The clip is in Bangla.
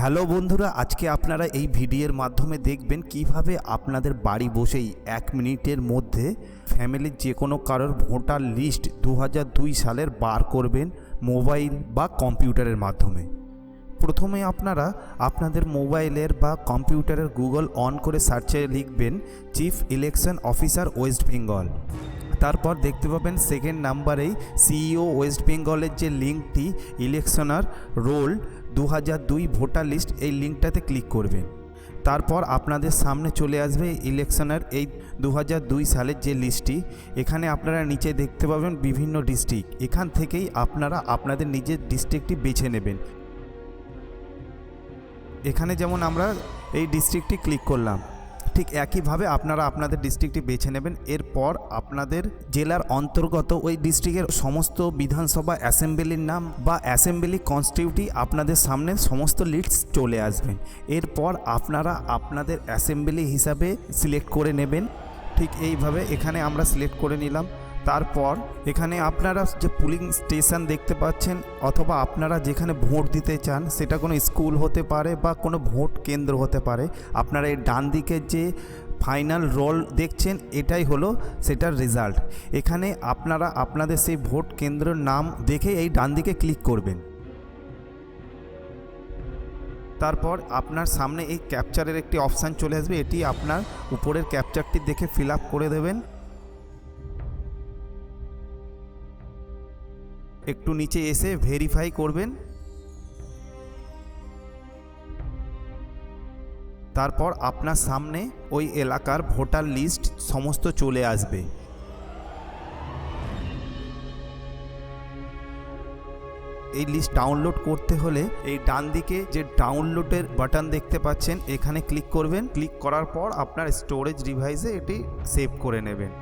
হ্যালো বন্ধুরা, আজকে আপনারা এই ভিডিওর মাধ্যমে দেখবেন কিভাবে আপনাদের বাড়ি বসেই 1 মিনিটের মধ্যে ফ্যামিলির যে কোনো কারোর ভোটার লিস্ট 2002 সালের বার করবেন মোবাইল বা কম্পিউটারের মাধ্যমে। প্রথমে আপনারা আপনাদের মোবাইলের বা কম্পিউটারের গুগল অন করে সার্চে লিখবেন chief election officer West Bengal. তারপর দেখতে পাবেন সেকেন্ড নাম্বারেই সিইও ওয়েস্ট বেঙ্গলের যে লিঙ্কটি ইলেকশনার রোল 2002 ভোটার লিস্ট, এই লিঙ্কটাতে ক্লিক করবেন। তারপর আপনাদের সামনে চলে আসবে ইলেকশনের এই 2002 সালের যে লিস্টটি। এখানে আপনারা নিচে দেখতে পাবেন বিভিন্ন ডিস্ট্রিক্ট। এখান থেকেই আপনারা আপনাদের নিজের ডিস্ট্রিক্টটি বেছে নেবেন। এখানে যেমন আমরা এই ডিস্ট্রিক্টটি ক্লিক করলাম, ঠিক একইভাবে আপনারা আপনাদের ডিস্ট্রিক্টটি বেছে নেবেন। এরপর আপনাদের জেলার অন্তর্গত ওই ডিস্ট্রিক্টের সমস্ত বিধানসভা অ্যাসেম্বলির নাম বা অ্যাসেম্বলি কনস্টিটিউটি আপনাদের সামনে সমস্ত লিস্ট চলে আসবেন। এরপর আপনারা আপনাদের অ্যাসেম্বলি হিসাবে সিলেক্ট করে নেবেন। ঠিক এইভাবে এখানে আমরা সিলেক্ট করে নিলাম। তারপর এখানে আপনারা যে পুলিং স্টেশন দেখতে পাচ্ছেন অথবা আপনারা যেখানে ভোট দিতে চান সেটা কোনো স্কুল হতে পারে বা কোনো ভোট কেন্দ্র হতে পারে। আপনারা এই ডান দিকের যে ফাইনাল রোল দেখছেন এটাই হলো সেটার রেজাল্ট। এখানে আপনারা আপনাদের সেই ভোট কেন্দ্রের নাম দেখে এই ডান দিকে ক্লিক করবেন। তারপর আপনার সামনে এই ক্যাপচারের একটি অপশান চলে আসবে। এটি আপনার উপরের ক্যাপচারটি দেখে ফিল আপ করে দেবেন। একটু নিচে এসে ভেরিফাই করবেন। তারপর আপনার সামনে ওই এলাকার ভোটার লিস্ট সমস্ত চলে আসবে। এই লিস্ট ডাউনলোড করতে হলে এই ডান দিকে যে ডাউনলোডের বাটন দেখতে পাচ্ছেন এখানে ক্লিক করবেন। ক্লিক করার পর আপনার স্টোরেজ ডিভাইসে এটি সেভ করে নেবেন।